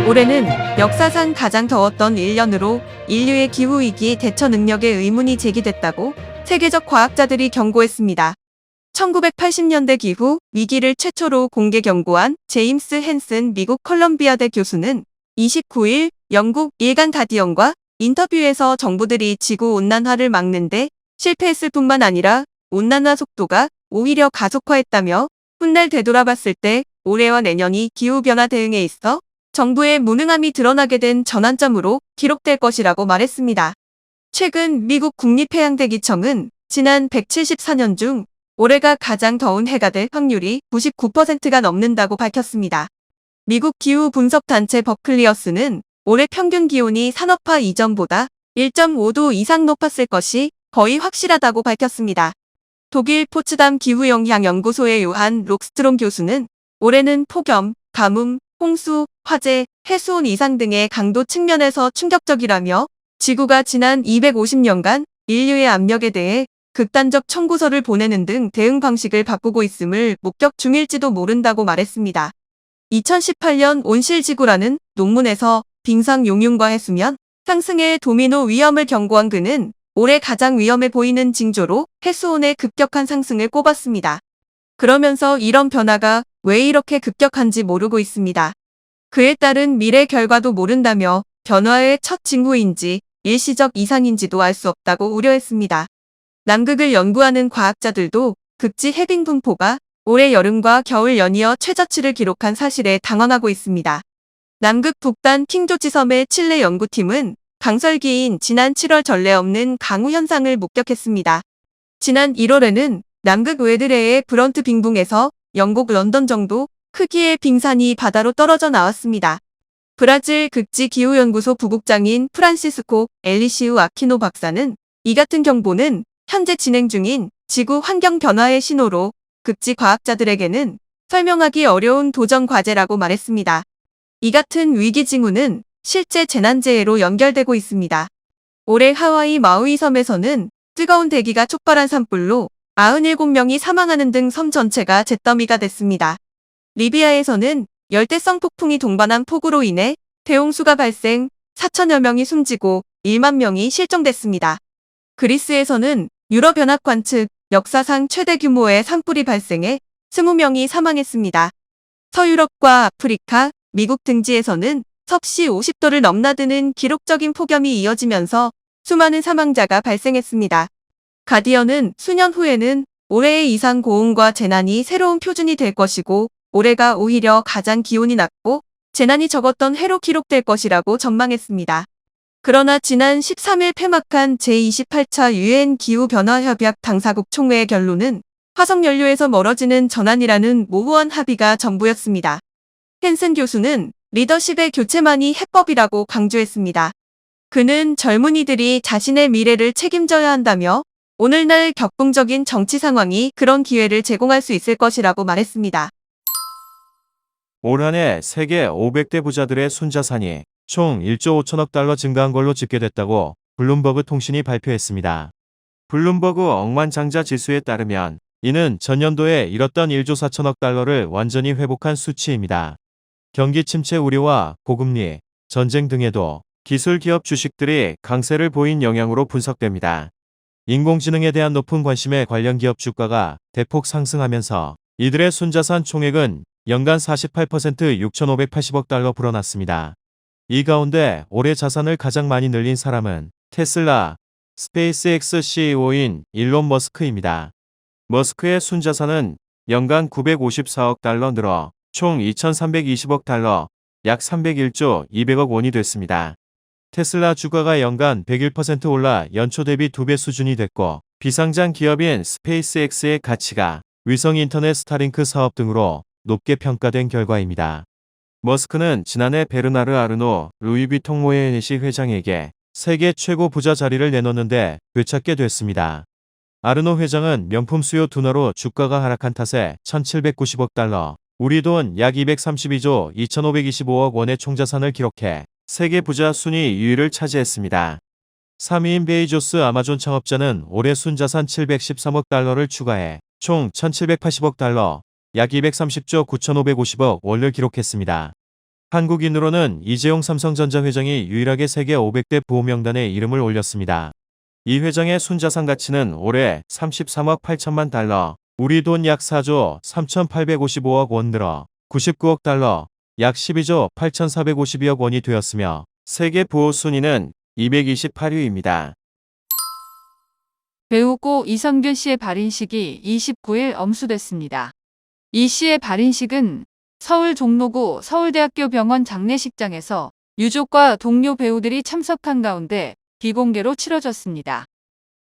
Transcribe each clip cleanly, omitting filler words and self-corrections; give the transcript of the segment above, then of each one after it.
올해는 역사상 가장 더웠던 1년으로 인류의 기후위기 대처 능력에 의문이 제기됐다고 세계적 과학자들이 경고했습니다. 1980년대 기후 위기를 최초로 공개 경고한 제임스 헨슨 미국 컬럼비아대 교수는 29일 영국 일간 가디언과 인터뷰에서 정부들이 지구온난화를 막는데 실패했을 뿐만 아니라 온난화 속도가 오히려 가속화했다며 훗날 되돌아봤을 때 올해와 내년이 기후변화 대응에 있어 정부의 무능함이 드러나게 된 전환점으로 기록될 것이라고 말했습니다. 최근 미국 국립해양대기청은 지난 174년 중 올해가 가장 더운 해가 될 확률이 99%가 넘는다고 밝혔습니다. 미국 기후분석단체 버클리어스는 올해 평균 기온이 산업화 이전보다 1.5도 이상 높았을 것이 거의 확실하다고 밝혔습니다. 독일 포츠담 기후영향연구소의 요한 록스트롬 교수는 올해는 폭염, 가뭄, 홍수, 화재, 해수온 이상 등의 강도 측면에서 충격적이라며 지구가 지난 250년간 인류의 압력에 대해 극단적 청구서를 보내는 등 대응 방식을 바꾸고 있음을 목격 중일지도 모른다고 말했습니다. 2018년 온실지구라는 논문에서 빙상 용융과 해수면 상승의 도미노 위험을 경고한 그는 올해 가장 위험해 보이는 징조로 해수온의 급격한 상승을 꼽았습니다. 그러면서 이런 변화가 왜 이렇게 급격한지 모르고 있습니다. 그에 따른 미래 결과도 모른다며 변화의 첫 징후인지 일시적 이상인지도 알 수 없다고 우려했습니다. 남극을 연구하는 과학자들도 극지 해빙 분포가 올해 여름과 겨울 연이어 최저치를 기록한 사실에 당황하고 있습니다. 남극 북단 킹조지 섬의 칠레 연구팀은 강설기인 지난 7월 전례 없는 강우 현상을 목격했습니다. 지난 1월에는 남극 웨드레의 브런트 빙붕에서 영국 런던 정도 크기의 빙산이 바다로 떨어져 나왔습니다. 브라질 극지기후연구소 부국장인 프란시스코 엘리시우 아키노 박사는 이 같은 경보는 현재 진행 중인 지구 환경 변화의 신호로 극지 과학자들에게는 설명하기 어려운 도전 과제라고 말했습니다. 이 같은 위기 징후는 실제 재난재해로 연결되고 있습니다. 올해 하와이 마우이 섬에서는 뜨거운 대기가 촉발한 산불로 97명이 사망하는 등 섬 전체가 잿더미가 됐습니다. 리비아에서는 열대성 폭풍이 동반한 폭우로 인해 대홍수가 발생, 4천여 명이 숨지고 1만 명이 실종됐습니다. 그리스에서는 유럽연합관 측 역사상 최대 규모의 산불이 발생해 20명이 사망했습니다. 서유럽과 아프리카, 미국 등지에서는 섭씨 50도를 넘나드는 기록적인 폭염이 이어지면서 수많은 사망자가 발생했습니다. 가디언은 수년 후에는 올해의 이상 고온과 재난이 새로운 표준이 될 것이고 올해가 오히려 가장 기온이 낮고 재난이 적었던 해로 기록될 것이라고 전망했습니다. 그러나 지난 13일 폐막한 제28차 유엔 기후변화협약 당사국 총회의 결론은 화석연료에서 멀어지는 전환이라는 모호한 합의가 전부였습니다. 헨슨 교수는 리더십의 교체만이 해법이라고 강조했습니다. 그는 젊은이들이 자신의 미래를 책임져야 한다며 오늘날 격동적인 정치 상황이 그런 기회를 제공할 수 있을 것이라고 말했습니다. 올 한 해 세계 500대 부자들의 순자산이 총 1조 5천억 달러 증가한 걸로 집계됐다고 블룸버그 통신이 발표했습니다. 블룸버그 억만장자 지수에 따르면 이는 전년도에 잃었던 1조 4천억 달러를 완전히 회복한 수치입니다. 경기 침체 우려와 고금리, 전쟁 등에도 기술 기업 주식들이 강세를 보인 영향으로 분석됩니다. 인공지능에 대한 높은 관심에 관련 기업 주가가 대폭 상승하면서 이들의 순자산 총액은 연간 48% 6,580억 달러 불어났습니다. 이 가운데 올해 자산을 가장 많이 늘린 사람은 테슬라, 스페이스X CEO인 일론 머스크입니다. 머스크의 순자산은 연간 954억 달러 늘어 총 2,320억 달러, 약 301조 200억 원이 됐습니다. 테슬라 주가가 연간 101% 올라 연초 대비 2배 수준이 됐고 비상장 기업인 스페이스X의 가치가 위성 인터넷 스타링크 사업 등으로 높게 평가된 결과입니다. 머스크는 지난해 베르나르 아르노 루이비통 모에헤시 회장에게 세계 최고 부자 자리를 내놓는데 되찾게 됐습니다. 아르노 회장은 명품 수요 둔화로 주가가 하락한 탓에 1,790억 달러, 우리 돈 약 232조 2,525억 원의 총자산을 기록해 세계 부자 순위 2위를 차지했습니다. 3위인 베이조스 아마존 창업자는 올해 순자산 713억 달러를 추가해 총 1,780억 달러, 약 230조 9,550억 원을 기록했습니다. 한국인으로는 이재용 삼성전자 회장이 유일하게 세계 500대 부호 명단에 이름을 올렸습니다. 이 회장의 순자산 가치는 올해 33억 8천만 달러, 우리 돈 약 4조 3,855억 원 늘어 99억 달러, 약 12조 8,452억 원이 되었으며 세계 부호 순위는 228위입니다. 배우 고 이성균 씨의 발인식이 29일 엄수됐습니다. 이 씨의 발인식은 서울 종로구 서울대학교 병원 장례식장에서 유족과 동료 배우들이 참석한 가운데 비공개로 치러졌습니다.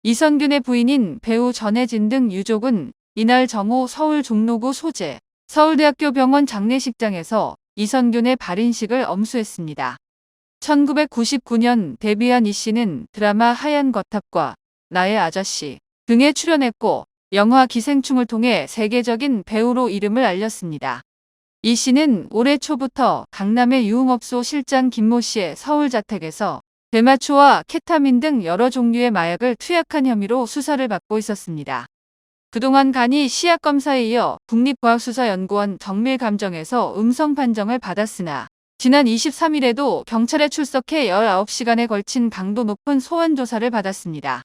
이성균의 부인인 배우 전혜진 등 유족은 이날 정오 서울 종로구 소재 서울대학교 병원 장례식장에서 이성균의 발인식을 엄수했습니다. 1999년 데뷔한 이 씨는 드라마 하얀 거탑과 나의 아저씨 등에 출연했고 영화 기생충을 통해 세계적인 배우로 이름을 알렸습니다. 이 씨는 올해 초부터 강남의 유흥업소 실장 김모 씨의 서울 자택에서 대마초와 케타민 등 여러 종류의 마약을 투약한 혐의로 수사를 받고 있었습니다. 그동안 간이 시약검사에 이어 국립과학수사연구원 정밀감정에서 음성 판정을 받았으나 지난 23일에도 경찰에 출석해 19시간에 걸친 강도 높은 소환 조사를 받았습니다.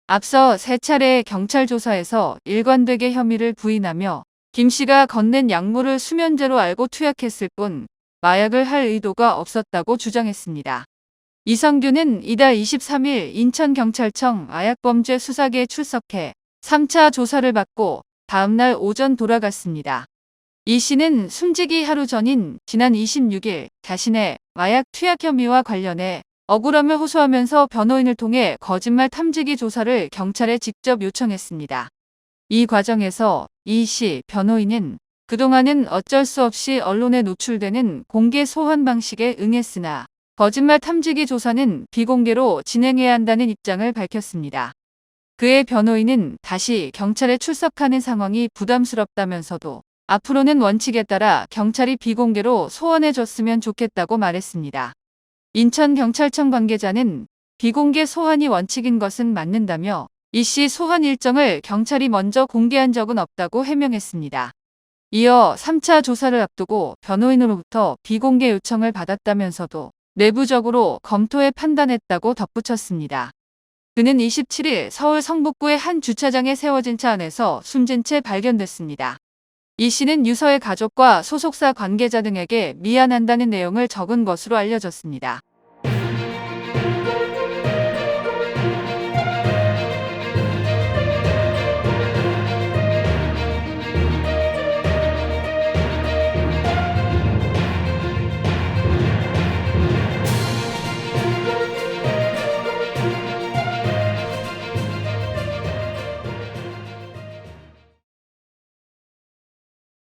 앞서 3차례의 경찰 조사에서 일관되게 혐의를 부인하며 김 씨가 건넨 약물을 수면제로 알고 투약했을 뿐 마약을 할 의도가 없었다고 주장했습니다. 이성균은 이달 23일 인천경찰청 마약범죄 수사계에 출석해 3차 조사를 받고 다음날 오전 돌아갔습니다. 이 씨는 숨지기 하루 전인 지난 26일 자신의 마약 투약 혐의와 관련해 억울함을 호소하면서 변호인을 통해 거짓말 탐지기 조사를 경찰에 직접 요청했습니다. 이 과정에서 이 씨 변호인은 그동안은 어쩔 수 없이 언론에 노출되는 공개 소환 방식에 응했으나 거짓말 탐지기 조사는 비공개로 진행해야 한다는 입장을 밝혔습니다. 그의 변호인은 다시 경찰에 출석하는 상황이 부담스럽다면서도 앞으로는 원칙에 따라 경찰이 비공개로 소환해줬으면 좋겠다고 말했습니다. 인천경찰청 관계자는 비공개 소환이 원칙인 것은 맞는다며 이 씨 소환 일정을 경찰이 먼저 공개한 적은 없다고 해명했습니다. 이어 3차 조사를 앞두고 변호인으로부터 비공개 요청을 받았다면서도 내부적으로 검토해 판단했다고 덧붙였습니다. 그는 27일 서울 성북구의 한 주차장에 세워진 차 안에서 숨진 채 발견됐습니다. 이 씨는 유서의 가족과 소속사 관계자 등에게 미안한다는 내용을 적은 것으로 알려졌습니다.